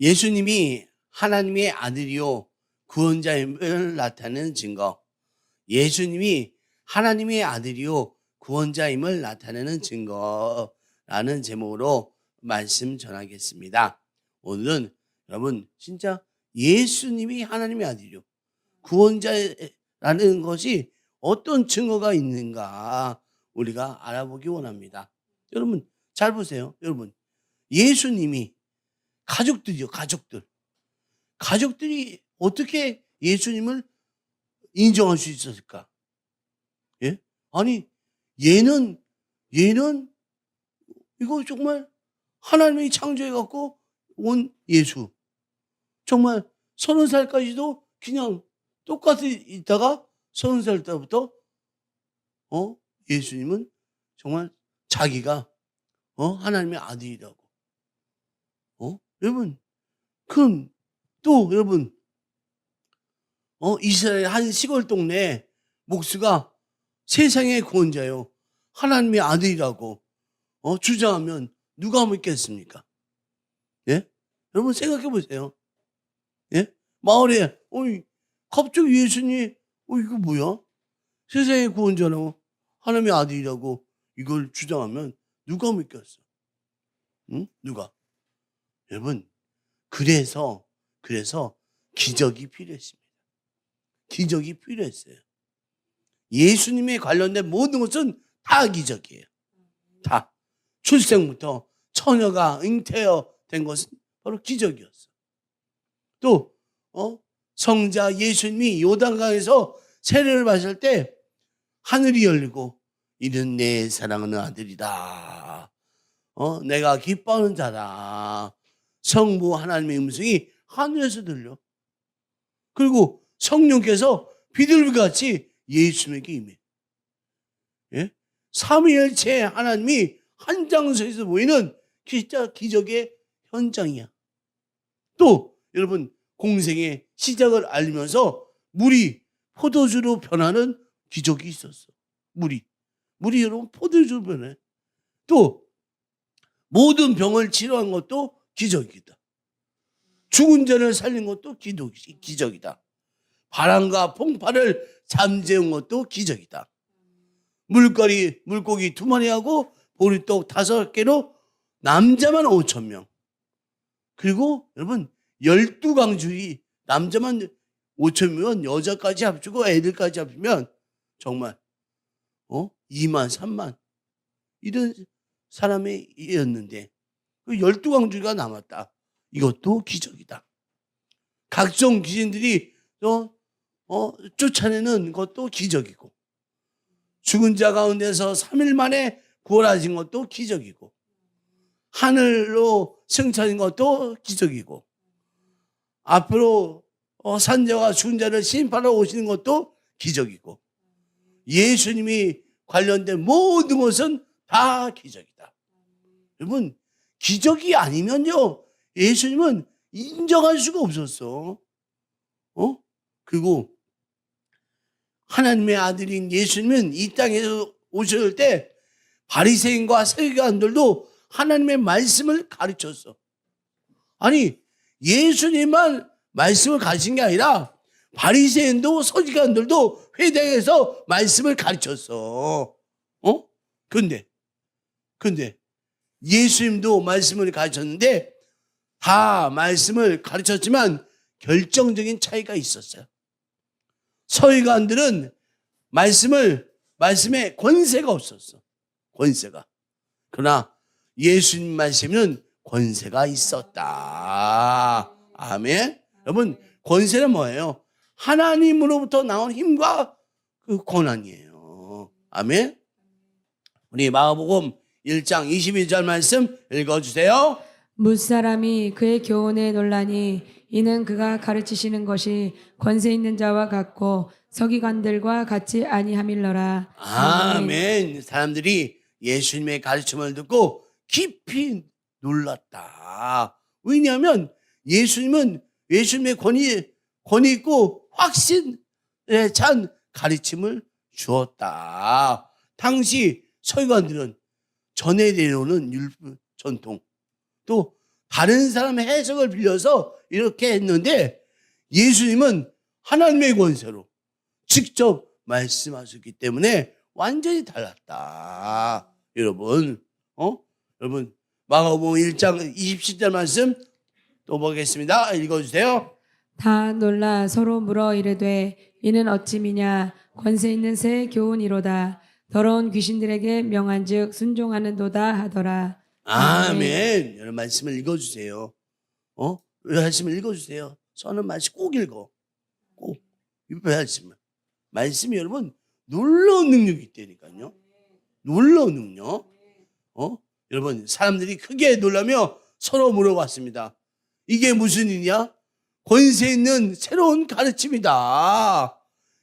예수님이 하나님의 아들이요 구원자임을 나타내는 증거. 예수님이 하나님의 아들이요 구원자임을 나타내는 증거라는 제목으로 말씀 전하겠습니다. 오늘은 여러분 진짜 예수님이 하나님의 아들이요 구원자라는 것이 어떤 증거가 있는가 우리가 알아보기 원합니다. 여러분 잘 보세요. 여러분 예수님이 가족들이요, 가족들이 어떻게 예수님을 인정할 수 있었을까? 예? 아니, 얘는 이거 정말 하나님이 창조해갖고 온 예수. 정말 30살까지도 그냥 똑같이 있다가 30살 때부터 예수님은 정말 자기가 하나님의 아들이라고. 여러분, 그럼 또 여러분, 이스라엘 한 시골 동네 목수가 세상의 구원자요, 하나님의 아들이라고 주장하면 누가 믿겠습니까? 예? 여러분 생각해 보세요. 예? 마을에 갑자기 예수님 이거 뭐야? 세상의 구원자라고 하나님의 아들이라고 이걸 주장하면 누가 믿겠어? 응? 누가? 여러분 그래서 기적이 필요했습니다. 기적이 필요했어요. 예수님에 관련된 모든 것은 다 기적이에요. 다. 출생부터 처녀가 잉태된 것은 바로 기적이었어. 또 성자 예수님이 요단강에서 세례를 받을 때 하늘이 열리고 이는 내 사랑하는 아들이다. 내가 기뻐하는 자다. 성부 하나님의 음성이 하늘에서 들려. 그리고 성령께서 비둘기같이 예수님에게 임해. 예? 삼위일체 하나님이 한 장소에서 보이는 진짜 기적의 현장이야. 또 여러분 공생의 시작을 알리면서 물이 포도주로 변하는 기적이 있었어. 물이 여러분 포도주로 변해. 또 모든 병을 치료한 것도 기적이다. 죽은 자를 살린 것도 기적이다. 바람과 풍파를 잠재운 것도 기적이다. 물고기 2마리하고 보리떡 5개로 남자만 5,000명. 그리고 여러분 12강주이 남자만 5,000명이면 여자까지 합치고 애들까지 합치면 정말 2만 3만 이런 사람이었는데 12강주가 남았다. 이것도 기적이다. 각종 귀신들이 쫓아내는 것도 기적이고 죽은 자 가운데서 3일 만에 구원하신 것도 기적이고 하늘로 승천한 것도 기적이고 앞으로 산자와 죽은 자를 심판하러 오시는 것도 기적이고 예수님이 관련된 모든 것은 다 기적이다. 여러분 기적이 아니면요 예수님은 인정할 수가 없었어. 그리고 하나님의 아들인 예수님은 이 땅에서 오실 때 바리새인과 서기관들도 하나님의 말씀을 가르쳤어. 아니 예수님만 말씀을 가르친 게 아니라 바리새인도 서기관들도 회당에서 말씀을 가르쳤어. 근데 예수님도 말씀을 가르쳤는데 다 말씀을 가르쳤지만 결정적인 차이가 있었어요. 서기관들은 말씀에 권세가 없었어. 권세가. 그러나 예수님 말씀에는 권세가 있었다. 아멘. 여러분 권세는 뭐예요? 하나님으로부터 나온 힘과 그 권한이에요. 아멘. 우리 마가복음 1장 22절 말씀 읽어주세요. 무사람이 그의 교훈에 놀라니 이는 그가 가르치시는 것이 권세 있는 자와 같고 서기관들과 같지 아니함일러라. 아멘. 사람들이 예수님의 가르침을 듣고 깊이 놀랐다. 왜냐하면 예수님의 권위 있고 확신에 찬 가르침을 주었다. 당시 서기관들은 전에 내려오는 율법 전통 또 다른 사람의 해석을 빌려서 이렇게 했는데 예수님은 하나님의 권세로 직접 말씀하셨기 때문에 완전히 달랐다. 여러분, 여러분, 마가복음 1장 27절 말씀 또 보겠습니다. 읽어주세요. 다 놀라 서로 물어 이르되 이는 어찌미냐 권세 있는 새 교훈이로다. 더러운 귀신들에게 명한즉 순종하는도다 하더라. 아멘. 여러분 말씀을 읽어주세요. 말씀을 읽어주세요. 서는 말씀 꼭 읽어. 꼭. 이 말씀을. 말씀이 여러분 놀라운 능력이 있다니까요. 놀라운 능력. 여러분 사람들이 크게 놀라며 서로 물어봤습니다. 이게 무슨 일이냐? 권세 있는 새로운 가르침이다.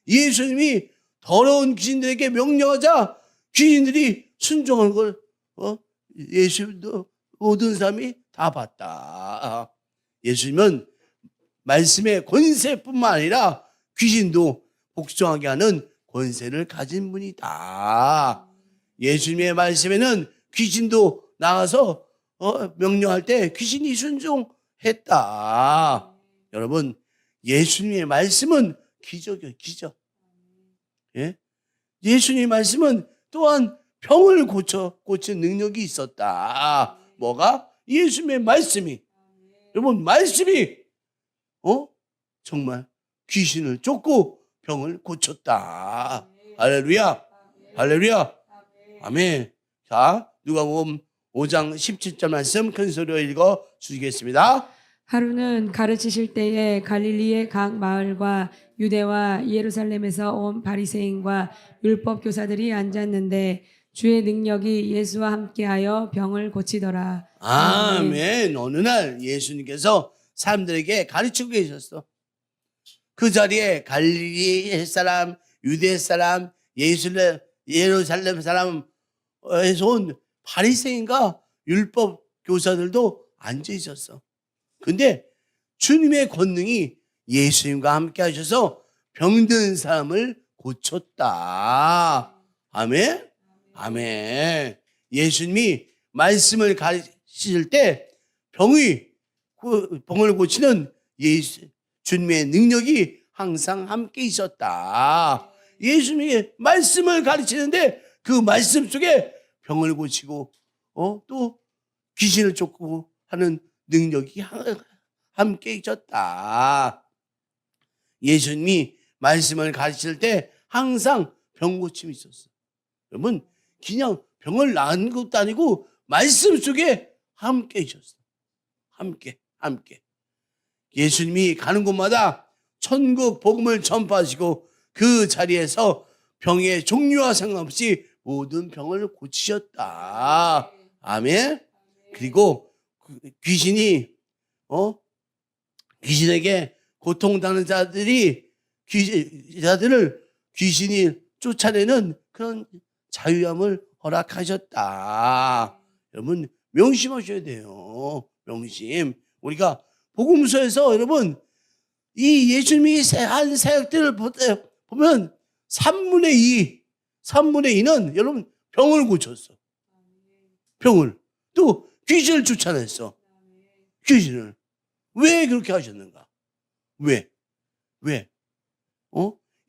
예수님이 더러운 귀신들에게 명령하자 귀신들이 순종하는 걸 예수님도 모든 사람이 다 봤다. 예수님은 말씀의 권세뿐만 아니라 귀신도 복종하게 하는 권세를 가진 분이다. 예수님의 말씀에는 귀신도 나가서 명령할 때 귀신이 순종했다. 여러분 예수님의 말씀은 기적이에요. 기적. 예? 예수님의 말씀은 또한 병을 고친 능력이 있었다. 뭐가? 예수님의 말씀이. 여러분 말씀이 정말 귀신을 쫓고 병을 고쳤다. 할렐루야. 할렐루야. 아멘. 자, 누가복음 5장 17절 말씀 큰 소리로 읽어 주시겠습니다. 하루는 가르치실 때에 갈릴리의 각 마을과 유대와 예루살렘에서 온 바리새인과 율법 교사들이 앉았는데 주의 능력이 예수와 함께하여 병을 고치더라. 아멘. 어느 날 예수님께서 사람들에게 가르치고 계셨어. 그 자리에 갈릴리 사람, 유대 사람, 예루살렘 사람에서 온 바리새인과 율법 교사들도 앉아 있었어. 근데 주님의 권능이 예수님과 함께 하셔서 병든 사람을 고쳤다. 아멘? 아멘. 예수님이 말씀을 가르치실 때 병을 고치는 주님의 능력이 항상 함께 있었다. 예수님이 말씀을 가르치는데 그 말씀 속에 병을 고치고 또 귀신을 쫓고 하는 능력이 함께 있었다. 예수님이 말씀을 가르칠 때 항상 병 고침이 있었어. 여러분 그냥 병을 낳은 것도 아니고 말씀 속에 함께 있었어. 함께. 예수님이 가는 곳마다 천국 복음을 전파하시고 그 자리에서 병의 종류와 상관없이 모든 병을 고치셨다. 아멘. 그리고 귀신에게 고통당하는 자들을 귀신이 쫓아내는 그런 자유함을 허락하셨다. 여러분 명심하셔야 돼요. 명심. 우리가 복음서에서 여러분 이 예수님이 한 사역들을 보면 3분의 2는 여러분 병을 고쳤어. 병을. 또 귀신을 쫓아냈어. 귀신을. 왜 그렇게 하셨는가? 왜?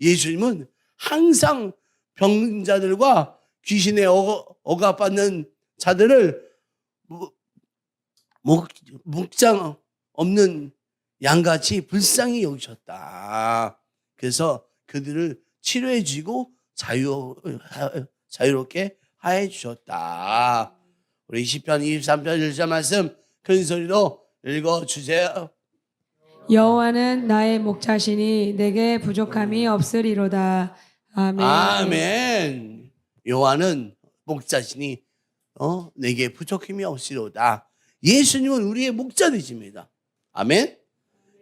예수님은 항상 병자들과 귀신에 억압받는 자들을 목장 없는 양같이 불쌍히 여기셨다. 그래서 그들을 치료해 주고 자유롭게 하여 주셨다. 우리 시편 23편 1절 말씀 큰 소리로 읽어 주세요. 여호와는 나의 목자시니 내게 부족함이 없으리로다. 아멘. 아멘. 여호와는 목자시니 내게 부족함이 없으리로다. 예수님은 우리의 목자 되십니다. 아멘.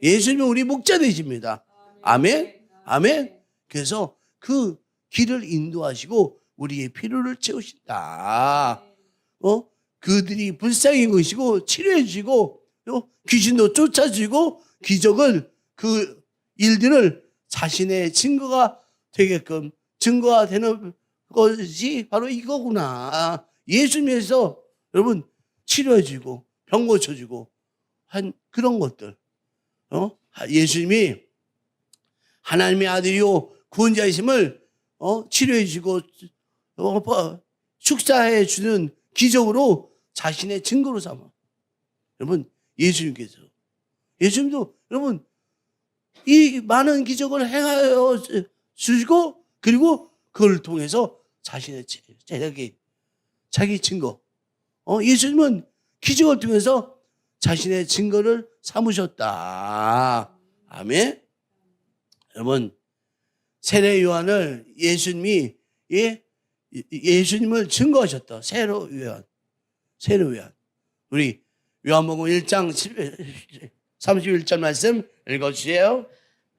예수님은 우리 목자 되십니다. 아멘. 아멘. 그래서 그 길을 인도하시고 우리의 필요를 채우신다. 그들이 불쌍히 것이고 치료해 주시고 귀신도 쫓아주고 기적을 그 일들을 자신의 증거가 되게끔 증거가 되는 것이 바로 이거구나. 예수님에서 여러분 치료해 주고 병 고쳐 주고 한 그런 것들. 예수님이 하나님의 아들이요 구원자이심을 치료해 주고 축사해 주는 기적으로 자신의 증거로 삼아. 여러분, 예수님도 여러분 이 많은 기적을 행하여 주시고 그리고 그걸 통해서 자신의 자기 증거. 예수님은 기적을 통해서 자신의 증거를 삼으셨다. 아멘. 여러분, 세례 요한을 예수님을 증거하셨다. 세례 요한. 우리 요한복음 1장 31절 말씀 읽어주세요.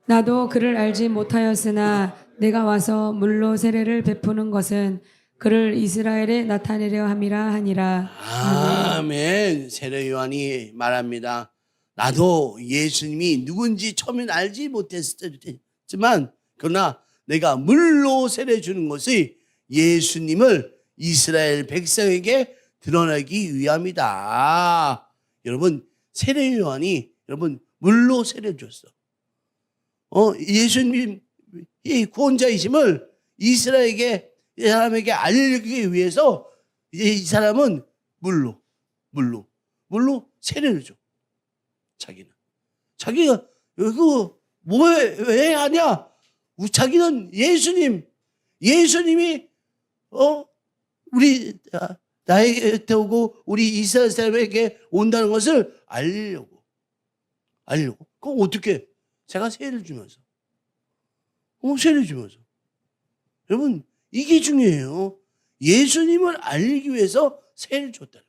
나도 그를 알지 못하였으나 내가 와서 물로 세례를 베푸는 것은 그를 이스라엘에 나타내려 함이라 하니라. 아멘. 세례 요한이 말합니다. 나도 예수님이 누군지 처음엔 알지 못했지만 그러나 내가 물로 세례 주는 것이 예수님을 이스라엘 백성에게 드러내기 위함이다. 여러분, 세례 요한이 여러분 물로 세례 줬어. 예수님이 구원자이심을 이스라엘에게 이 사람에게 알리기 위해서 이 사람은 물로 세례를 줘. 자기가 이거 왜 하냐? 자기는 예수님이 우리 나에게 오고 우리 이스라엘 사람에게 온다는 것을 알리려고. 그럼 어떻게? 제가 세례를 주면서. 여러분, 이게 중요해요. 예수님을 알리기 위해서 세례를 줬다는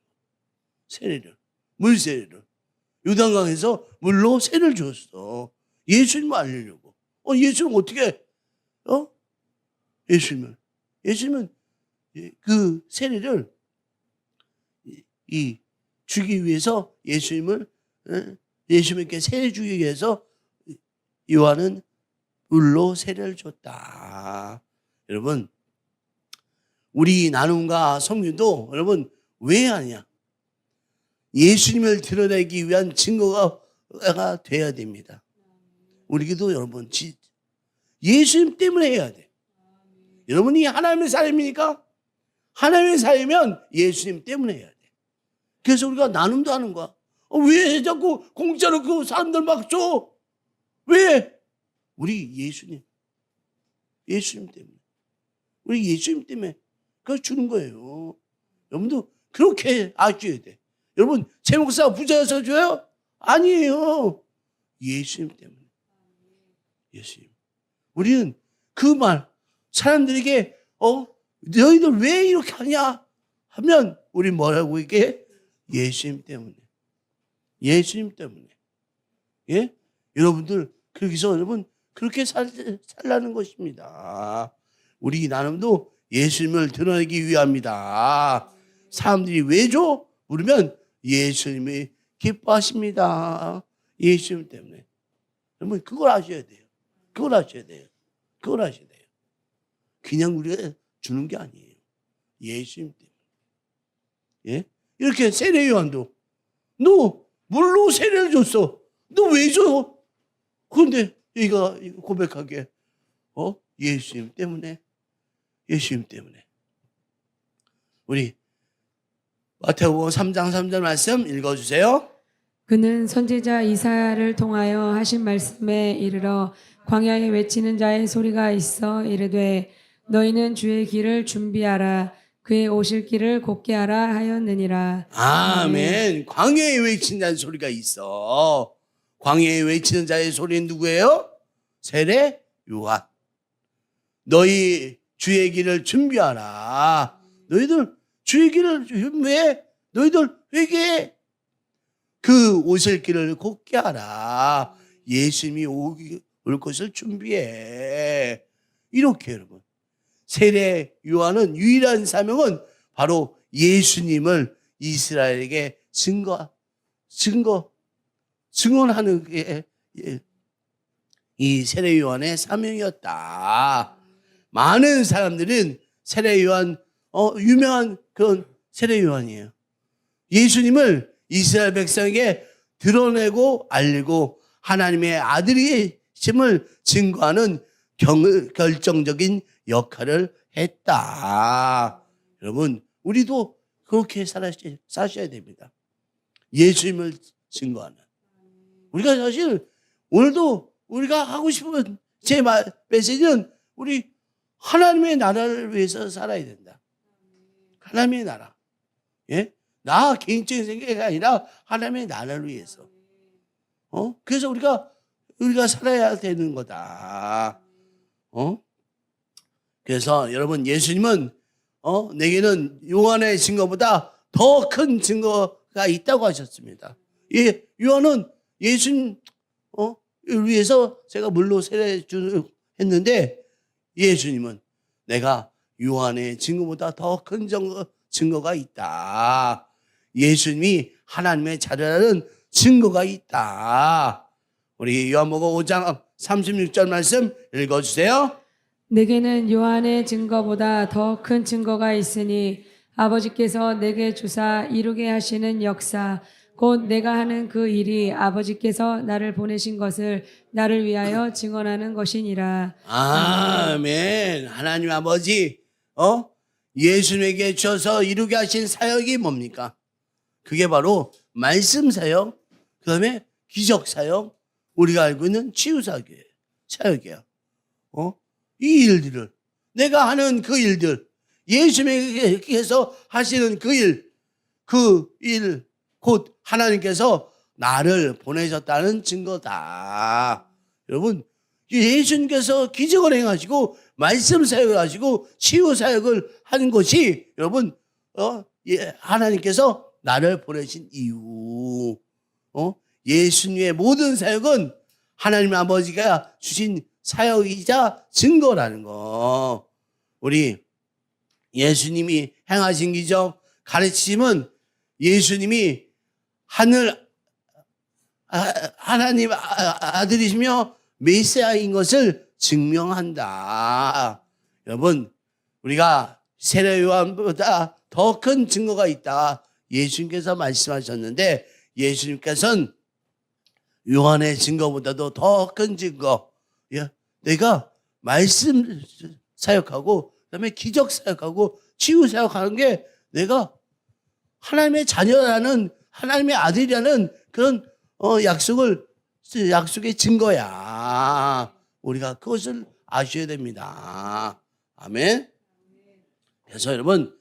거예요. 물세례를. 요단강에서 물로 세례를 줬어. 예수님을 알리려고. 예수님 어떻게, 예수님은 그 세례를 주기 위해서 예수님께 세례 주기 위해서 요한은 물로 세례를 줬다. 여러분, 우리 나눔과 섬기도 여러분 왜 하냐? 예수님을 드러내기 위한 증거가 돼야 됩니다. 우리도 여러분 예수님 때문에 해야 돼. 여러분이 하나님의 사람입니까? 하나님의 사람이면 예수님 때문에 해야 돼. 그래서 우리가 나눔도 하는 거야. 왜 자꾸 공짜로 그 사람들 막 줘? 왜? 우리 예수님 때문에. 우리 예수님 때문에 그걸 주는 거예요. 여러분도 그렇게 아셔야 돼. 여러분, 제 목사가 부자여서 줘요? 아니에요. 예수님 때문에. 예수님. 우리는 그 말, 사람들에게, 너희들 왜 이렇게 하냐? 하면, 우리 뭐라고 이게? 예수님 때문에. 예? 여러분들, 그래서 여러분, 그렇게 살라는 것입니다. 우리 나눔도 예수님을 드러내기 위함이다. 사람들이 왜 줘? 물으면 예수님이 기뻐하십니다. 예수님 때문에. 여러분, 그걸 아셔야 돼요. 그냥 우리가 주는 게 아니에요. 예수님 때문에. 예? 이렇게 세례 요한도 너 물로 세례를 줬어. 너 왜 줘? 그런데 얘가 고백하게 예수님 때문에. 우리 마태복음 3장 3절 말씀 읽어주세요. 그는 선지자 이사야를 통하여 하신 말씀에 이르러 광야에 외치는 자의 소리가 있어 이르되 너희는 주의 길을 준비하라 그의 오실 길을 곧게 하라 하였느니라. 아멘. 광야에 외치는 자의 소리가 있어. 광야에 외치는 자의 소리는 누구예요? 세례 요한. 너희 주의 길을 준비하라. 너희들 주의 길을 준비해. 너희들 회개해. 그 오실 길을 곧게 하라. 예수님이 올 것을 준비해. 이렇게 여러분. 세례 요한은 유일한 사명은 바로 예수님을 이스라엘에게 증언하는 게 이 세례 요한의 사명이었다. 많은 사람들은 세례 요한 유명한 그런 세례 요한이에요. 예수님을 이스라엘 백성에게 드러내고 알리고 하나님의 아들이심을 증거하는 결정적인 역할을 했다. 여러분, 우리도 그렇게 사셔야 됩니다. 예수님을 증거하는. 우리가 사실 오늘도 우리가 하고 싶은 제 메시지는 우리 하나님의 나라를 위해서 살아야 된다. 하나님의 나라. 예? 나 개인적인 생각이 아니라 하나님의 나라를 위해서. 그래서 우리가 살아야 되는 거다. 그래서 여러분, 예수님은 내게는 요한의 증거보다 더 큰 증거가 있다고 하셨습니다. 예, 요한은 예수님 위해서 제가 물로 세례 했는데, 예수님은 내가 요한의 증거보다 더 큰 증거가 있다. 예수님이 하나님의 자녀라는 증거가 있다. 우리 요한복음 5장 36절 말씀 읽어주세요. 내게는 요한의 증거보다 더 큰 증거가 있으니 아버지께서 내게 주사 이루게 하시는 역사 곧 내가 하는 그 일이 아버지께서 나를 보내신 것을 나를 위하여 증언하는 것이니라. 아멘. 하나님 아버지 예수님에게 주셔서 이루게 하신 사역이 뭡니까? 그게 바로 말씀 사역, 그 다음에 기적 사역, 우리가 알고 있는 치유 사역이에요. 이 일들을, 내가 하는 그 일들, 예수님께서 하시는 그 일, 곧 하나님께서 나를 보내셨다는 증거다. 여러분, 예수님께서 기적을 행하시고 말씀 사역을 하시고 치유 사역을 하는 것이 여러분 하나님께서 나를 보내신 이유. 예수님의 모든 사역은 하나님 아버지가 주신 사역이자 증거라는 거. 우리 예수님이 행하신 기적, 가르치심은 예수님이 하나님 아들이시며 메시아인 것을 증명한다. 여러분, 우리가 세례 요한보다 더 큰 증거가 있다. 예수님께서 말씀하셨는데, 예수님께서는 요한의 증거보다도 더 큰 증거, 내가 말씀 사역하고 그다음에 기적 사역하고 치유 사역하는 게 내가 하나님의 자녀라는, 하나님의 아들이라는 그런 약속의 증거야. 우리가 그것을 아셔야 됩니다. 아멘. 그래서 여러분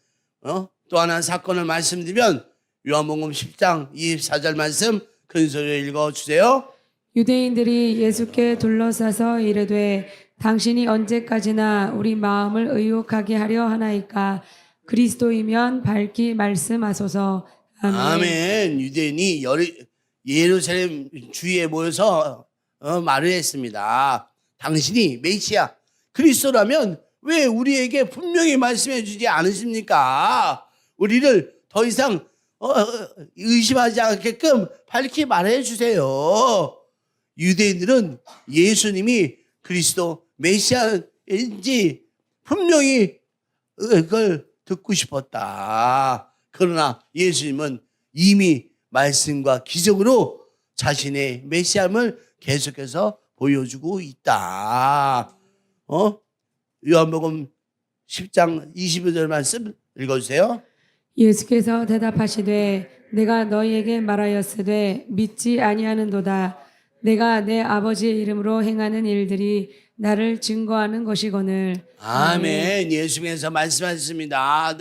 또 하나 사건을 말씀드리면 요한복음 10장 24절 말씀 큰 소리로 읽어주세요. 유대인들이 예수께 둘러싸서 이르되 당신이 언제까지나 우리 마음을 의혹하게 하려 하나이까? 그리스도이면 밝히 말씀하소서. 아멘. 아멘. 유대인이 예루살렘 주위에 모여서 말을 했습니다. 당신이 메시아 그리스도라면 왜 우리에게 분명히 말씀해 주지 않으십니까? 우리를 더 이상 의심하지 않게끔 밝히 말해 주세요. 유대인들은 예수님이 그리스도 메시아인지 분명히 그걸 듣고 싶었다. 그러나 예수님은 이미 말씀과 기적으로 자신의 메시아임을 계속해서 보여주고 있다. 요한복음 10장 25절 말씀 읽어주세요. 예수께서 대답하시되 내가 너희에게 말하였으되 믿지 아니하는도다. 내가 내 아버지의 이름으로 행하는 일들이 나를 증거하는 것이거늘. 아멘. 예수님께서 말씀하셨습니다.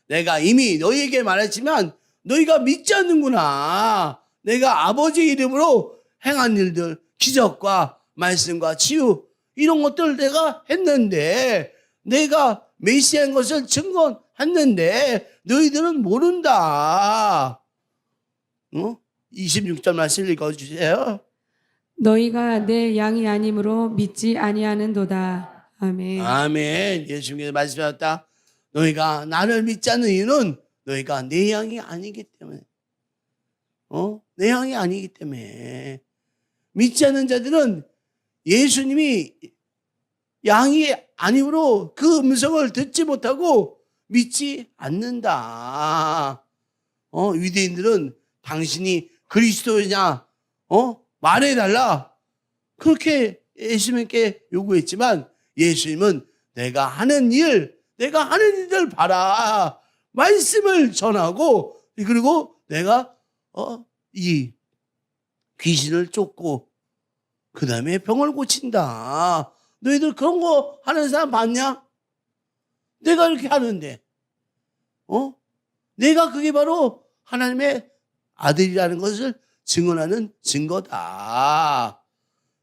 내가 이미 너희에게 말했지만 너희가 믿지 않는구나. 내가 아버지 이름으로 행한 일들, 기적과 말씀과 치유 이런 것들 내가 했는데, 내가 메시아인 것을 증거했는데 너희들은 모른다. 26절 말씀 읽어주세요. 너희가 내 양이 아니므로 믿지 아니하는도다. 아멘. 아멘. 예수님께서 말씀하셨다. 너희가 나를 믿지 않는 이유는 너희가 내 양이 아니기 때문에. 내 양이 아니기 때문에. 믿지 않는 자들은 예수님이 양이 아니므로 그 음성을 듣지 못하고 믿지 않는다. 유대인들은 당신이 그리스도냐? 말해달라. 그렇게 예수님께 요구했지만 예수님은 내가 하는 일을 봐라. 말씀을 전하고 그리고 내가 이 귀신을 쫓고 그 다음에 병을 고친다. 너희들 그런 거 하는 사람 봤냐? 내가 이렇게 하는데 내가 그게 바로 하나님의 아들이라는 것을 증언하는 증거다.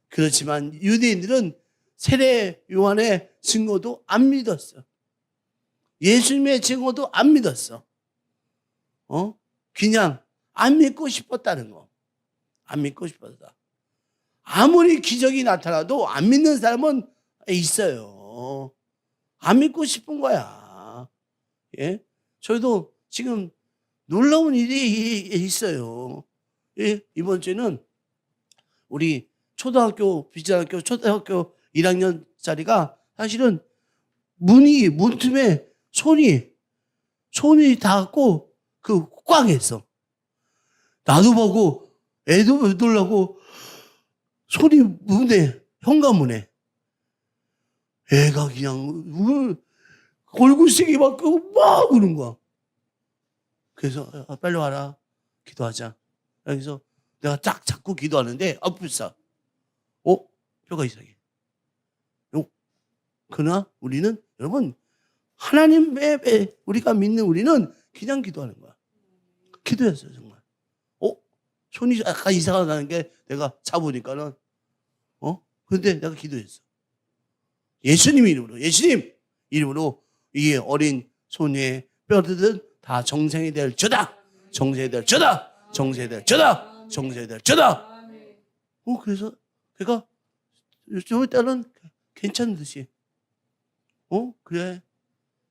그렇지만 유대인들은 세례 요한의 증거도 안 믿었어. 예수님의 증거도 안 믿었어. 그냥 안 믿고 싶었다는 거. 안 믿고 싶었다. 아무리 기적이 나타나도 안 믿는 사람은 있어요. 안 믿고 싶은 거야. 예? 저희도 지금 놀라운 일이 있어요. 예? 이번 주에는 우리 비전학교 초등학교 1학년짜리가 사실은 문틈에 손이 닿았고 꽉 했어. 나도 보고 애도 놀라고 손이 현관문에 애가 그냥 골골색이 막 우는 거야. 그래서 빨리 와라. 기도하자. 그래서 내가 딱 잡고 기도하는데 불사. 뼈가 이상해. 그러나 우리는 여러분 하나님의 우리가 믿는 우리는 그냥 기도하는 거야. 기도했어요 정말. 손이 약간 이상하다는 게 내가 잡으니까는 그런데 내가 기도했어. 예수님 이름으로 이 어린 손의 뼈들은 다 정생이 될 저다. 정생이 될 저다. 정생이 될 저다. 정생이 될 저다. 그래서 걔가 좀 이따는 괜찮은 듯이 그래.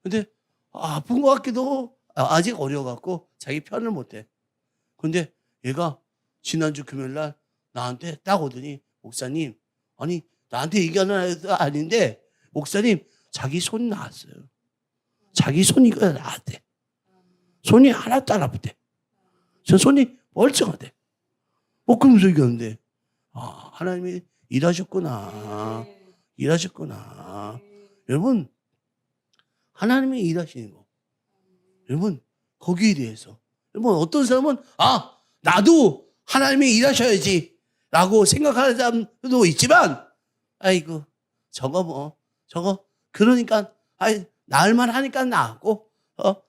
근데 아픈 것 같기도 아직 어려워갖고 자기 편을 못해. 근데 얘가 지난주 금요일날 나한테 딱 오더니 목사님 아니 나한테 얘기하는 애도 아닌데 목사님 자기 손 나았어요. 자기 손이 나았대. 손이 하나도 안 아프대. 저 손이 멀쩡하대. 그러면서 얘기하는데 하나님이 일하셨구나. 여러분 하나님이 일하시는 거. 여러분 거기에 대해서 여러분 어떤 사람은 나도 하나님이 일하셔야지 라고 생각하는 사람도 있지만 아이고 저거 그러니까 나을만 하니까 나았고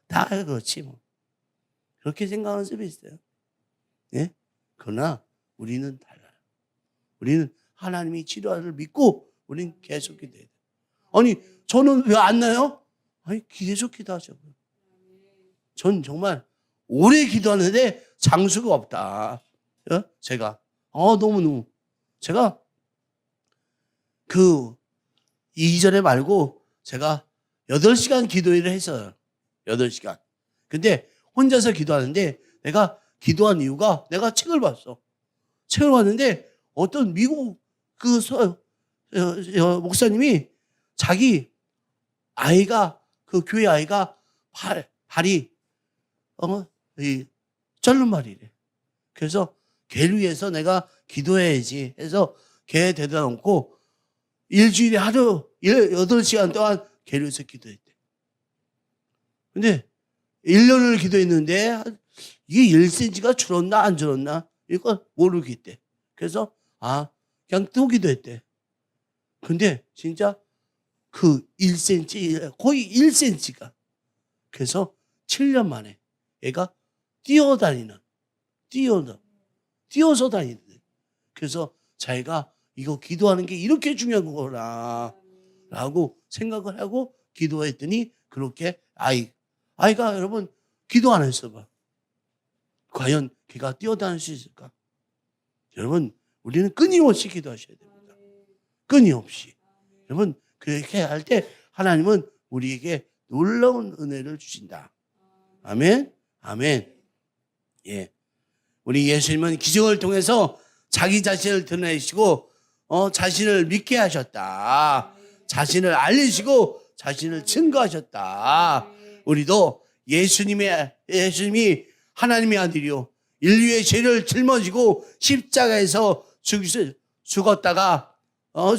다 그렇지 뭐 그렇게 생각하는 사람이 있어요. 예? 그러나 우리는 달라요. 우리는 하나님이 치료를 믿고 우리는 계속 기도해야 돼. 아니 저는 왜 안 나요? 계속 기도하자고요. 전 정말 오래 기도하는데 장수가 없다. 제가 너무너무 제가 그 이전에 말고 제가 8시간 기도회를 했어요. 8시간. 근데 혼자서 기도하는데 내가 기도한 이유가 내가 책을 봤어. 책을 봤는데 어떤 미국 목사님이 자기 아이가 교회 아이가 발이 쩔는 말이래. 그래서 걔를 위해서 내가 기도해야지 해서 걔 데려다 놓고 일주일에 하루 8시간 동안 걔를 위해서 기도했대. 근데 1년을 기도했는데 이게 1cm가 줄었나 안 줄었나 이거 모르겠대. 그래서 그냥 또 기도했대. 근데 진짜 1cm 거의 1cm가 그래서 7년 만에 얘가 뛰어서 다니는데 그래서 자기가 이거 기도하는 게 이렇게 중요한 거구나 라고 생각을 하고 기도했더니 그렇게 아이가 여러분 기도 안 했어 봐. 과연 걔가 뛰어다닐 수 있을까? 여러분 우리는 끊임없이 기도하셔야 됩니다. 끊임없이. 여러분 그렇게 할 때 하나님은 우리에게 놀라운 은혜를 주신다. 아멘. 예. 우리 예수님은 기적을 통해서 자기 자신을 드러내시고 자신을 믿게 하셨다. 자신을 알리시고 자신을 증거하셨다. 우리도 예수님이 하나님의 아들이요 인류의 죄를 짊어지고 십자가에서 죽었다가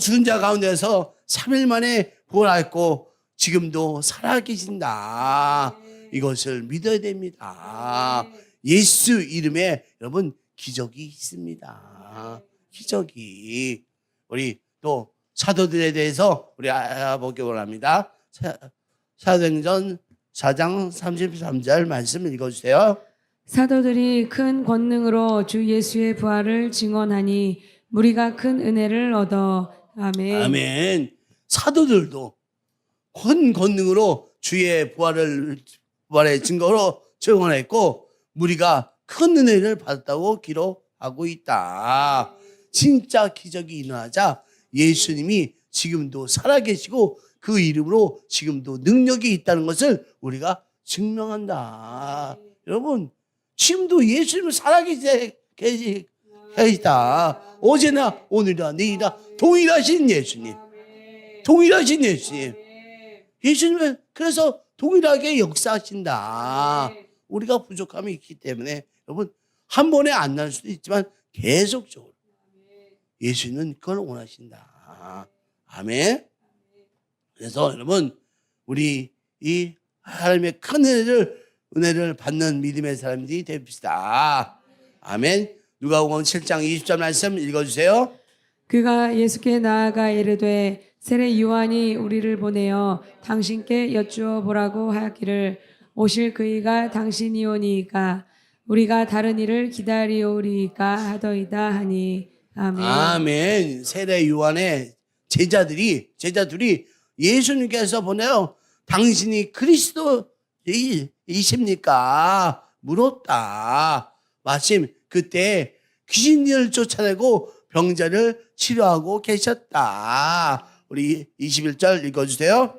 죽은 자 가운데서 3일 만에 부활했고 지금도 살아계신다. 이것을 믿어야 됩니다. 예수 이름에 여러분 기적이 있습니다. 기적이. 우리 또 사도들에 대해서 우리 알아보기 원합니다. 사도행전 4장 33절 말씀 읽어주세요. 사도들이 큰 권능으로 주 예수의 부활을 증언하니 무리가 큰 은혜를 얻어. 아멘. 아멘. 사도들도 큰 권능으로 주의 부활의 증거로 증언했고 무리가 큰 은혜를 받았다고 기록하고 있다. 진짜 기적이 일어나자 예수님이 지금도 살아계시고 그 이름으로 지금도 능력이 있다는 것을 우리가 증명한다. 여러분 지금도 예수님은 살아계시다. 어제나 오늘이나 내일이나 동일하신 예수님. 동일하신 예수님. 예수님은 그래서 동일하게 역사하신다. 우리가 부족함이 있기 때문에 여러분 한 번에 안 날 수도 있지만 계속적으로 예수님은 그걸 원하신다. 아멘. 그래서 여러분 우리 이 하나님의 큰 은혜를 받는 믿음의 사람들이 됩시다. 아멘. 누가복음 7장 20절 말씀 읽어주세요. 그가 예수께 나아가 이르되 세례 요한이 우리를 보내어 당신께 여쭈어 보라고 하기를 오실 그이가 당신이오니이까 우리가 다른 일을 기다리오리이까 하더이다 하니. 아멘. 아멘. 세례 요한의 제자들이 예수님께서 보내어 당신이 그리스도이십니까? 물었다. 마침 그때 귀신을 쫓아내고 병자를 치료하고 계셨다. 우리 21절 읽어주세요.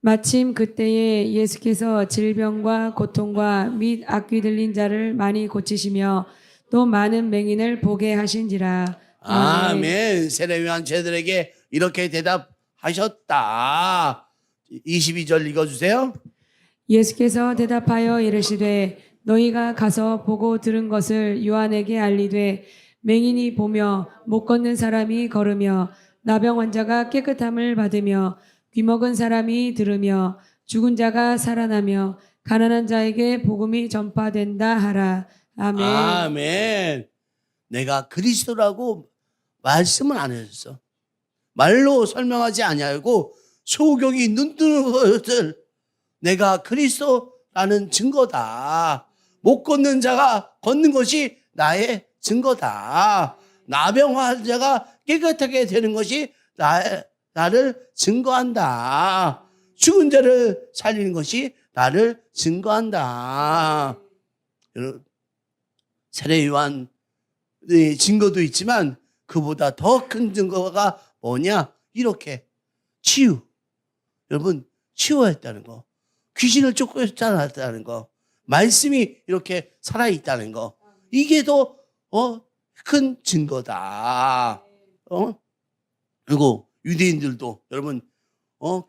마침 그때에 예수께서 질병과 고통과 및 악귀 들린 자를 많이 고치시며 또 많은 맹인을 보게 하신지라. 아멘. 세례 요한 제자들에게 이렇게 대답하셨다. 22절 읽어주세요. 예수께서 대답하여 이르시되 너희가 가서 보고 들은 것을 요한에게 알리되 맹인이 보며 못 걷는 사람이 걸으며 나병 환자가 깨끗함을 받으며 귀먹은 사람이 들으며 죽은 자가 살아나며 가난한 자에게 복음이 전파된다 하라. 아멘. 아멘. 내가 그리스도라고 말씀은 안 해줬어. 말로 설명하지 아니하고 소경이 눈뜨는 것을 내가 그리스도라는 증거다. 못 걷는 자가 걷는 것이 나의 증거다. 나병 환자가 깨끗하게 되는 것이 나를 증거한다. 죽은 자를 살리는 것이 나를 증거한다. 세례 요한의 증거도 있지만 그보다 더 큰 증거가 뭐냐? 이렇게 치유. 여러분 치유했다는 거. 귀신을 쫓아냈다는 거. 말씀이 이렇게 살아있다는 거. 이게 더 큰 증거다. 그리고 유대인들도 여러분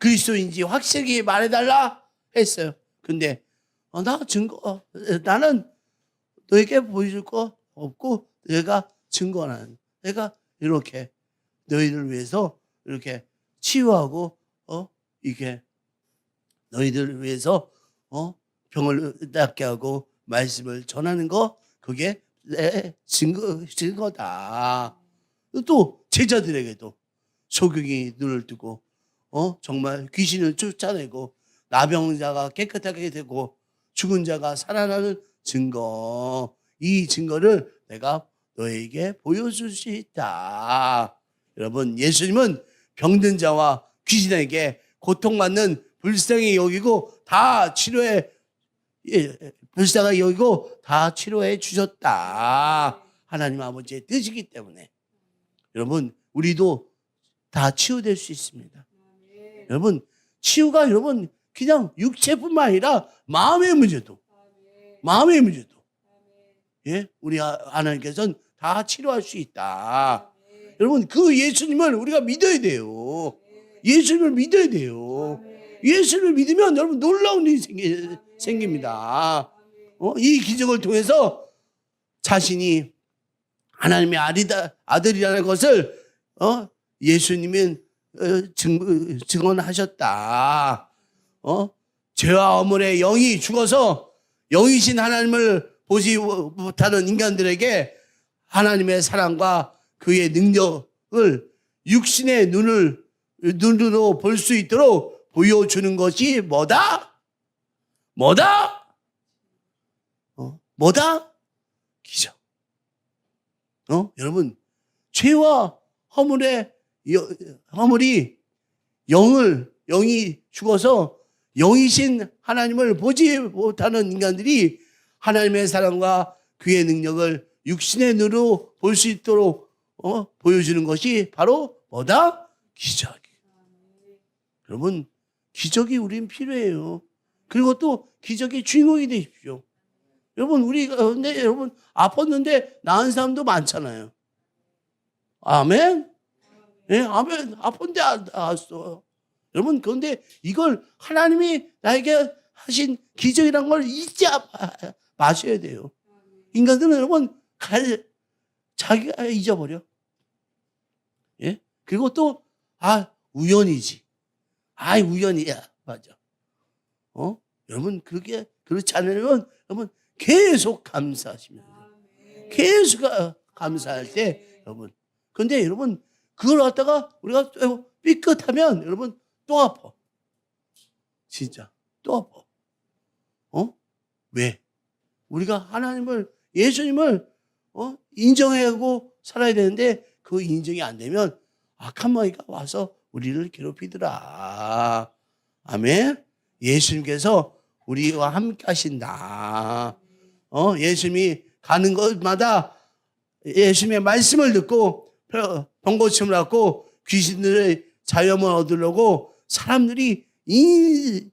그리스도인지 확실하게 말해달라 했어요. 근데 나는 너에게 보여줄 거 없고 내가 증거하는 내가 이렇게 너희를 위해서 이렇게 치유하고 이게 너희들을 위해서 병을 낫게 하고 말씀을 전하는 거 그게 내 증거다. 또 제자들에게도 소경이 눈을 뜨고 정말 귀신을 쫓아내고 나병자가 깨끗하게 되고 죽은 자가 살아나는 증거. 이 증거를 내가 너에게 보여줄 수 있다. 여러분 예수님은 병든 자와 귀신에게 고통받는 불쌍히 여기고 다 불쌍히 여기고 다 치료해 주셨다. 하나님 아버지의 뜻이기 때문에 여러분 우리도 다 치유될 수 있습니다. 여러분 치유가 여러분 그냥 육체뿐만 아니라 마음의 문제도 예 우리 하나님께서는 다 치료할 수 있다. 여러분 그 예수님을 우리가 믿어야 돼요. 예수님을 믿어야 돼요. 예수를 믿으면 여러분 놀라운 일이 생깁니다. 이 기적을 통해서 자신이 하나님의 아들이라는 것을 예수님은 증언하셨다. 죄와 허물의 영이 죽어서 영이신 하나님을 보지 못하는 인간들에게 하나님의 사랑과 그의 능력을 육신의 눈으로 볼 수 있도록 보여주는 것이 뭐다? 뭐다? 기적. 여러분, 죄와 허물이 영이 죽어서 영이신 하나님을 보지 못하는 인간들이 하나님의 사랑과 그의 능력을 육신의 눈으로 볼 수 있도록 보여주는 것이 바로 뭐다? 기적. 여러분, 기적이 우린 필요해요. 그리고 또 기적의 주인공이 되십시오. 여러분, 근데 여러분, 아팠는데 나은 사람도 많잖아요. 아멘? 예, 아멘. 아픈데 안 나았어. 여러분, 그런데 이걸 하나님이 나에게 하신 기적이란 걸 잊지 마셔야 돼요. 인간들은 여러분, 자기가 잊어버려. 예? 그리고 또, 우연이지. 우연이야. 맞아. 여러분, 그렇지 않으면, 여러분, 계속 감사하시면 돼요. 계속 감사할 때, 여러분. 근데 여러분, 그걸 갖다가 우리가 삐끗하면, 여러분, 또 아파. 진짜, 또 아파. 왜? 우리가 하나님을, 예수님을, 인정하고 살아야 되는데, 그 인정이 안 되면, 악한 마귀가 와서 우리를 괴롭히더라. 아멘? 예수님께서 우리와 함께 하신다. 예수님이 가는 곳마다 예수님의 말씀을 듣고 병고침을 받고 귀신들의 자유함을 얻으려고 사람들이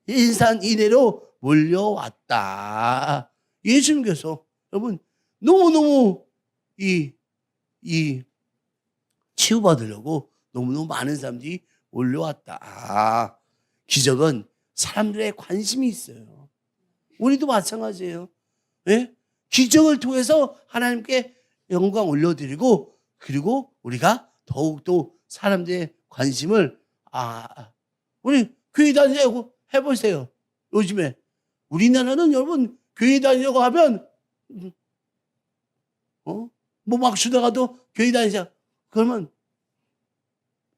인산이내로 몰려왔다. 예수님께서 여러분 너무너무 이 치유받으려고 너무너무 많은 사람들이 몰려왔다. 기적은 사람들의 관심이 있어요. 우리도 마찬가지예요. 네? 기적을 통해서 하나님께 영광 올려드리고 그리고 우리가 더욱더 사람들의 관심을 우리 교회 다니려고 해보세요. 요즘에 우리나라는 여러분 교회 다니려고 하면 뭐 막 쉬다가도 교회 다니자 그러면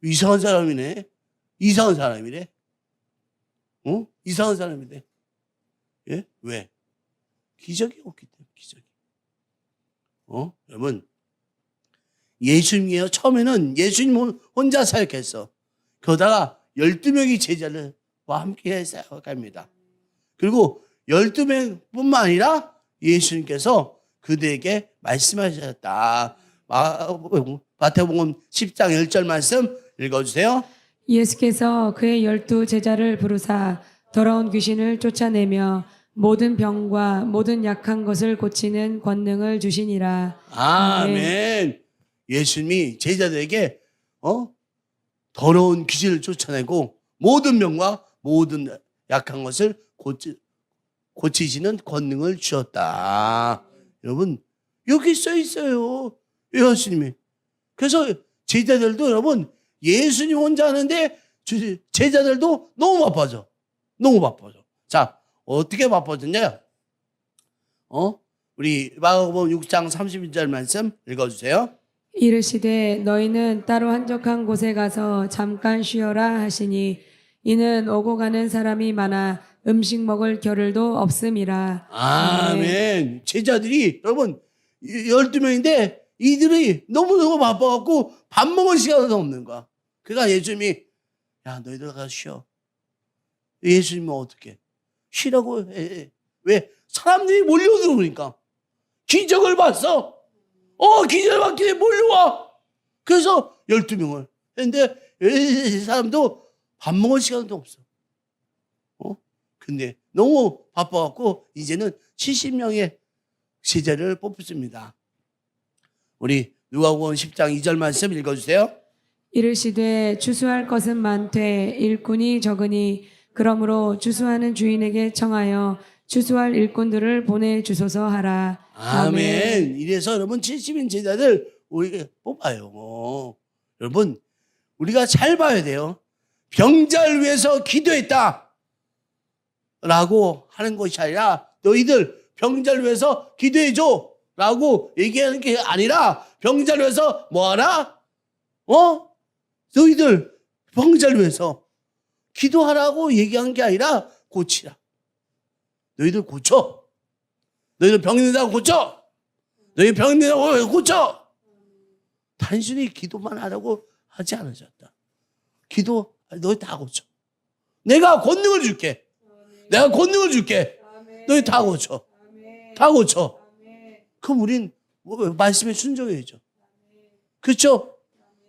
이상한 사람이네. 이상한 사람이래. 이상한 사람이래. 예? 왜? 기적이 없기 때문에, 기적이. 여러분, 예수님이에요. 처음에는 예수님 혼자 사역했어. 그러다가 12명이 제자와 함께 사역합니다. 그리고 12명 뿐만 아니라 예수님께서 그들에게 말씀하셨다. 마태복음 10장 1절 말씀 읽어주세요. 예수께서 그의 12 제자를 부르사 더러운 귀신을 쫓아내며 모든 병과 모든 약한 것을 고치는 권능을 주시니라. 아멘. 예수님이 제자들에게 더러운 귀신을 쫓아내고 모든 병과 모든 약한 것을 고치시는 권능을 주셨다. 여러분 여기 써 있어요. 예수님이. 그래서 제자들도 여러분 예수님 혼자 하는데 제자들도 너무 바빠져. 너무 바빠져. 자, 어떻게 바빠졌냐? 우리 마가복음 6장 31절 말씀 읽어주세요. 이르시되 너희는 따로 한적한 곳에 가서 잠깐 쉬어라 하시니 이는 오고 가는 사람이 많아 음식 먹을 겨를도 없음이라. 아멘. 제자들이 여러분 12명인데 이들이 너무너무 바빠갖고 밥 먹을 시간도 없는 거야. 그러니까 예수님이 야 너희들 가서 쉬어. 예수님은 어떻게 쉬라고 해. 왜? 사람들이 몰려들어오니까 기적을 봤어. 기적을 봤기 때문에 몰려와. 그래서 12명을 했는데 이 사람도 밥 먹을 시간도 없어. 근데 너무 바빠갖고 이제는 70명의 제자를 뽑습니다. 우리 누가복음 10장 2절 말씀 읽어주세요. 이르시되 추수할 것은 많되 일꾼이 적으니 그러므로 추수하는 주인에게 청하여 추수할 일꾼들을 보내주소서 하라. 아멘. 이래서 여러분 70인 제자들 우리가 뽑아요. 여러분 우리가 잘 봐야 돼요. 병자를 위해서 기도했다 라고 하는 것이 아니라 너희들 병자를 위해서 기도해줘 라고 얘기하는 게 아니라 병자를 위해서 뭐하라? 너희들 병자를 위해서 기도하라고 얘기한 게 아니라 고치라. 너희들 고쳐. 너희들 병 있는다고 고쳐. 너희들 병 있는다고 고쳐. 단순히 기도만 하라고 하지 않으셨다. 기도 너희 다 고쳐. 내가 권능을 줄게. 내가 권능을 줄게. 너희 다 고쳐. 다 고쳐. 그럼 우린 말씀에 순종해야죠. 그렇죠?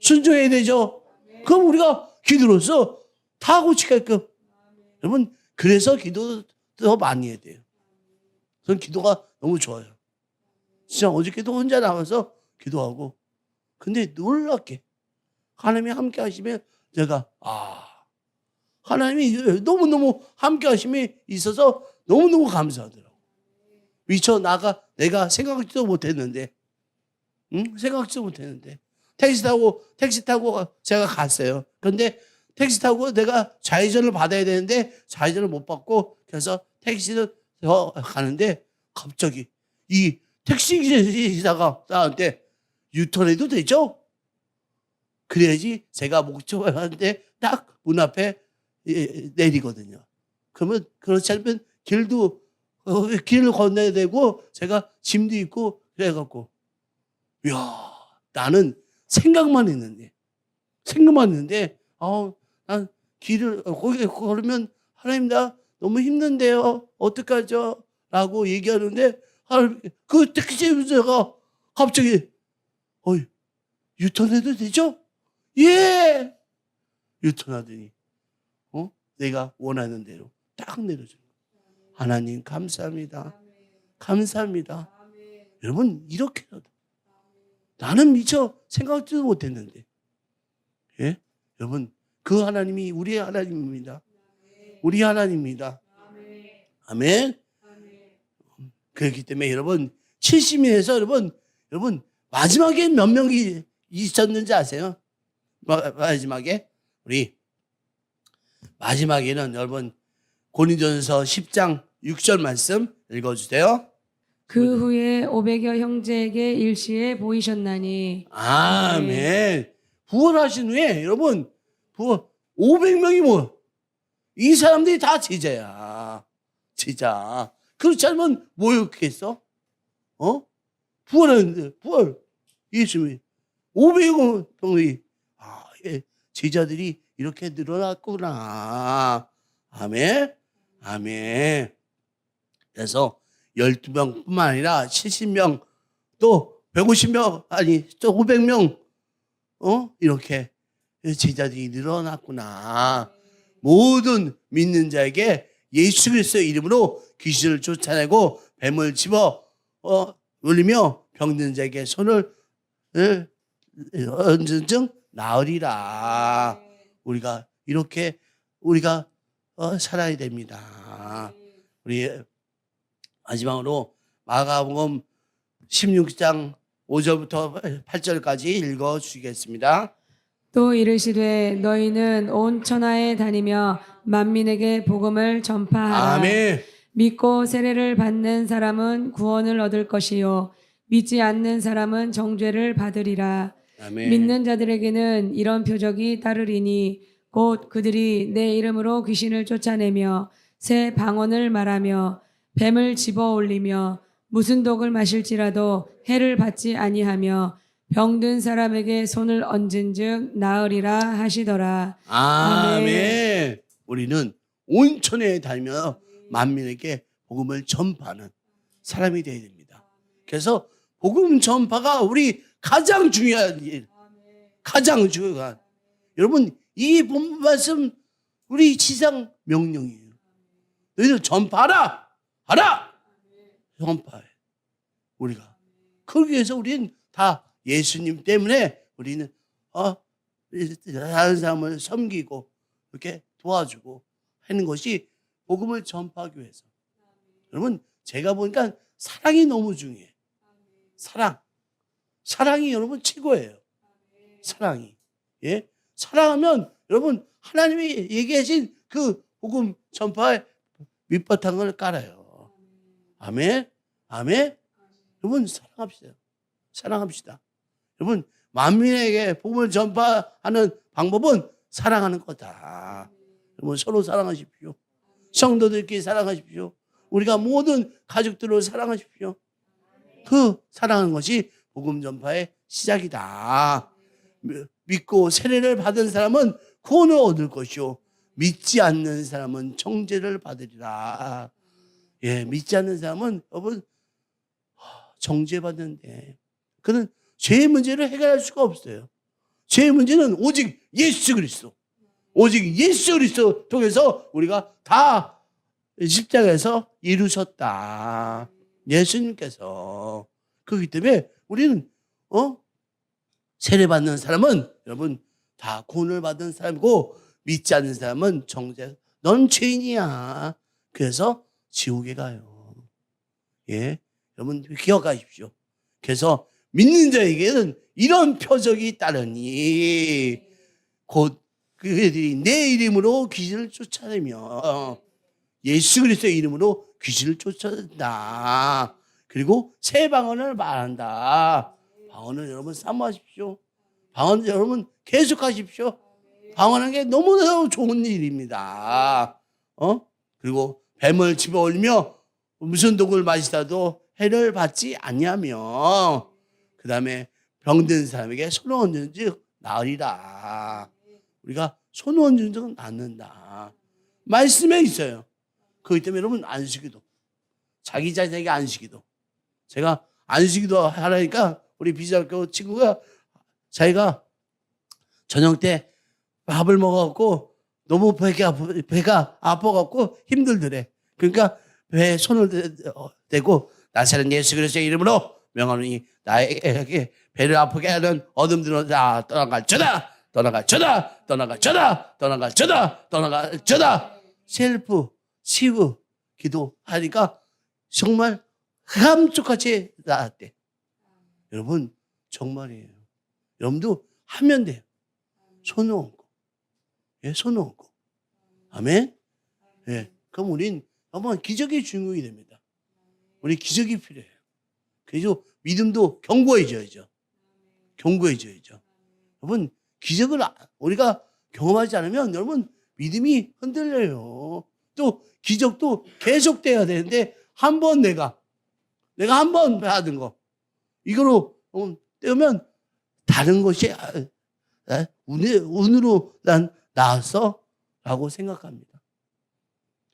순종해야 되죠. 그럼 우리가 기도로서 다 고치게끔. 여러분 그래서 기도 더 많이 해야 돼요. 저는 기도가 너무 좋아요. 진짜 어저께도 혼자 나가서 기도하고 근데 놀랍게 하나님이 함께 하시면 제가 하나님이 너무너무 함께 하심이 있어서 너무너무 감사하더라고요. 미처 내가 생각지도 못했는데 생각지도 못했는데 택시 타고 제가 갔어요. 그런데 택시 타고 내가 좌회전을 받아야 되는데 좌회전을 못 받고 그래서 택시를 가는데 갑자기 이 택시 기사가 나한테 유턴해도 되죠? 그래야지 제가 목적을 하는데 딱 문 앞에 내리거든요. 그러면 그렇지 않으면 길을 건너야 되고 제가 짐도 있고 그래갖고 이야 나는 생각만 했는데 난 길을 거기 걸으면 하나님 나 너무 힘든데요. 어떡하죠? 라고 얘기하는데 그 택시기사가 갑자기 유턴해도 되죠? 예! 유턴하더니 내가 원하는 대로 딱 내려줘요. 하나님 감사합니다. 감사합니다. 여러분 이렇게라도 나는 미처 생각지도 못했는데 예? 여러분 그 하나님이 우리의 하나님입니다. 우리 하나님입니다. 아멘. 그렇기 때문에 여러분 70인에서 여러분 마지막에 몇 명이 있었는지 아세요? 마지막에 우리 마지막에는 여러분 고린도전서 10장 6절 말씀 읽어주세요. 그 후에 500여 형제에게 일시에 보이셨나니. 아멘. 부활하신 후에 여러분 500명이 이 사람들이 다 제자야. 제자. 그렇지 않으면 뭐였겠어? 부활하는데 예수님이 500명이 제자들이 이렇게 늘어났구나. 아멘. 아멘. 그래서 12명뿐만 아니라 70명 또 150명 아니 또 500명 이렇게 제자들이 늘어났구나. 모든 믿는 자에게 예수 그리스도의 이름으로 귀신을 쫓아내고 뱀을 집어 올리며 병든 자에게 손을 얹은 나으리라. 우리가 이렇게 살아야 됩니다. 우리 마지막으로 마가복음 16장 5절부터 8절까지 읽어 주시겠습니다. 또 이르시되 너희는 온 천하에 다니며 만민에게 복음을 전파하라. 아멘. 믿고 세례를 받는 사람은 구원을 얻을 것이요 믿지 않는 사람은 정죄를 받으리라. 아멘. 믿는 자들에게는 이런 표적이 따르리니 곧 그들이 내 이름으로 귀신을 쫓아내며 새 방언을 말하며 뱀을 집어 올리며 무슨 독을 마실지라도 해를 받지 아니하며 병든 사람에게 손을 얹은즉 나으리라 하시더라. 아멘. 우리는 온천에 다니며 만민에게 복음을 전파하는 사람이 되어야 됩니다. 그래서 복음 전파가 우리 가장 중요한 일, 가장 중요한. 여러분 이 본문 말씀 우리 지상 명령이에요. 너희들 전파하라, 하라, 전파해. 우리가 그러기 위해서 우리는 다 예수님 때문에 우리는 다른 사람을 섬기고 이렇게 도와주고 하는 것이 복음을 전파하기 위해서. 여러분 제가 보니까 사랑이 너무 중요해. 사랑이 여러분 최고예요. 사랑이. 예? 사랑하면 여러분 하나님이 얘기하신 그 복음 전파의 밑바탕을 깔아요. 아멘. 아멘. 여러분 사랑합시다. 여러분 만민에게 복음을 전파하는 방법은 사랑하는 거다. 여러분 서로 사랑하십시오. 성도들끼리 사랑하십시오. 우리가 모든 가족들을 사랑하십시오. 그 사랑하는 것이 복음 전파의 시작이다. 믿고 세례를 받은 사람은 구원을 얻을 것이요 믿지 않는 사람은 정죄를 받으리라. 예, 믿지 않는 사람은 여러분 정죄받는데 그는 죄의 문제를 해결할 수가 없어요. 죄의 문제는 오직 예수 그리스도. 오직 예수 그리스도 통해서 우리가 다 십자가에서 이루셨다. 예수님께서. 그렇기 때문에 우리는 세례받는 사람은 여러분 다 구원을 받은 사람이고 믿지 않는 사람은 정죄. 넌 죄인이야. 그래서 지옥에 가요. 예, 여러분 기억하십시오. 그래서 믿는 자에게는 이런 표적이 따르니 곧 그들이 내 이름으로 귀신을 쫓아내며 예수 그리스도의 이름으로 귀신을 쫓아낸다. 그리고 새 방언을 말한다. 방언을 여러분 사모하십시오. 방언을 여러분 계속하십시오. 방언하는 게 너무너무 좋은 일입니다. 그리고 뱀을 집어올리며 무슨 독을 마시다도 해를 받지 아니하며 그 다음에 병든 사람에게 손을 얹는 즉 나으리라. 우리가 손을 얹는 즉 낫는다. 말씀에 있어요. 그렇기 때문에 여러분 안식기도 자기 자신에게 안식기도 제가 안식기도 하라니까 우리 비자학교 친구가 자기가 저녁 때 밥을 먹어갖고 너무 배가 아파갖고 힘들더래. 그러니까 배에 손을 대고 나사렛 예수 그리스도의 이름으로 명하노니 나에게 배를 아프게 하는 어둠들은 다 떠나갈저다. 셀프 치유 기도하니까 정말 감쪽같이 나았대. 여러분 정말이에요. 여러분도 하면 돼요. 손을 얹고. 예, 손을 얹고. 아멘. 예, 그럼 우린 한번 기적의 주인공이 됩니다. 우리 기적이 필요해요. 그래서 믿음도 견고해져야죠. 여러분 기적을 우리가 경험하지 않으면 여러분 믿음이 흔들려요. 또 기적도 계속돼야 되는데 한 번 내가 한 번 받은 거 이거로 떼우면 다른 것이 운으로 난 나았어 라고 생각합니다.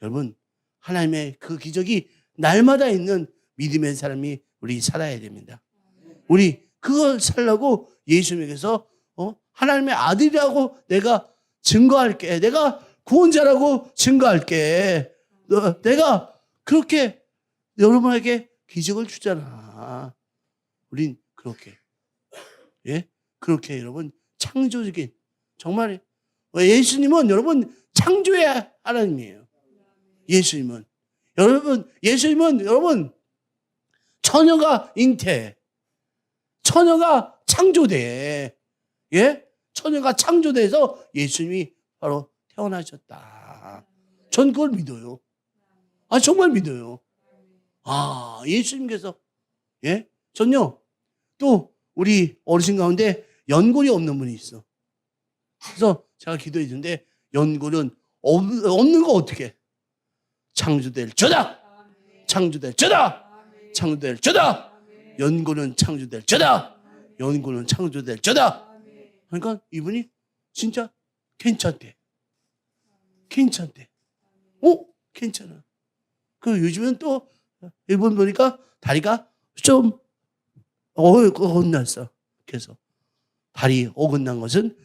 여러분 하나님의 그 기적이 날마다 있는 믿음의 사람이 우리 살아야 됩니다. 우리 그걸 살려고 예수님께서 하나님의 아들이라고 내가 증거할게. 내가 구원자라고 증거할게. 내가 그렇게 여러분에게 기적을 주잖아. 우린 그렇게. 예? 그렇게 여러분 창조적인 정말 예수님은 여러분 창조의 하나님이에요. 예수님은 여러분 처녀가 잉태. 처녀가 창조돼. 예? 처녀가 창조돼서 예수님이 바로 태어나셨다. 전 그걸 믿어요. 정말 믿어요. 예수님께서 예? 전요. 또 우리 어르신 가운데 연골이 없는 분이 있어. 그래서 제가 기도해 주는데 연골은 없는 거 어떻게? 창조될 저다. 창조될 저다. 창조될 저다. 연골은 창조될 저다. 연골은 창조될 저다. 그러니까 이분이 진짜 괜찮대. 괜찮아. 그 요즘은 또 이분 보니까 다리가 좀 어긋났어. 그래서 다리 어긋난 것은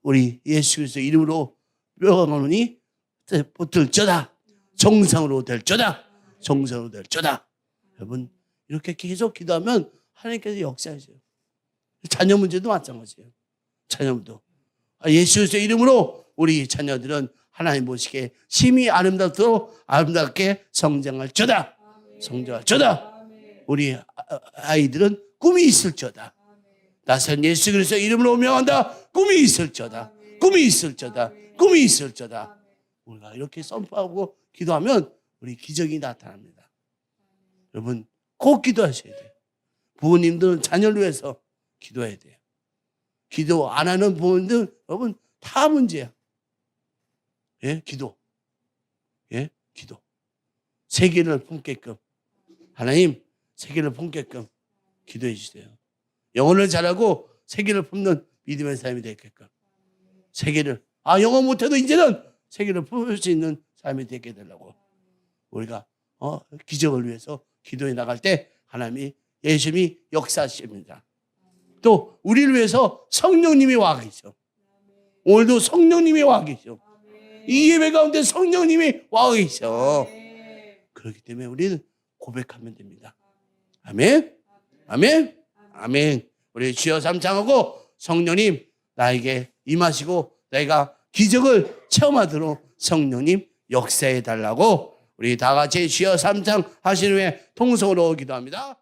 우리 예수 그리스도 이름으로 명하노니 될 저다. 정상으로 될 저다. 여러분 이렇게 계속 기도하면 하나님께서 역사하세요. 자녀 문제도 마찬가지예요. 자녀도 예수 그리스도 이름으로 우리 자녀들은 하나님 보시기에 심히 아름답게 성장할 저다. 성장할저다. 우리 아이들은 꿈이 있을저다. 나선 예수 그리스도의 이름으로 명한다. 꿈이 있을저다. 꿈이 있을저다. 꿈이 있을저다. 우리가 이렇게 선포하고 기도하면 우리 기적이 나타납니다. 여러분 꼭 기도하셔야 돼요. 부모님들은 자녀를 위해서 기도해야 돼요. 기도 안 하는 부모님들 여러분 다 문제야. 예, 기도. 예, 기도. 세계를 품게끔 하나님 세계를 품게끔 기도해 주세요. 영어를 잘하고 세계를 품는 믿음의 삶이 되게끔 세계를 영어 못해도 이제는 세계를 품을 수 있는 삶이 되게 되려고 우리가 기적을 위해서 기도해 나갈 때 하나님이 예수님이 역사하십니다. 또 우리를 위해서 성령님이 와 계셔. 오늘도 성령님이 와 계셔. 이 예배 가운데 성령님이 와 계셔. 그렇기 때문에 우리는 고백하면 됩니다. 아멘. 아멘. 아멘. 우리 주여 삼창하고 성령님 나에게 임하시고 내가 기적을 체험하도록 성령님 역사해 달라고 우리 다 같이 주여 삼창 하신 후에 통성으로 기도합니다.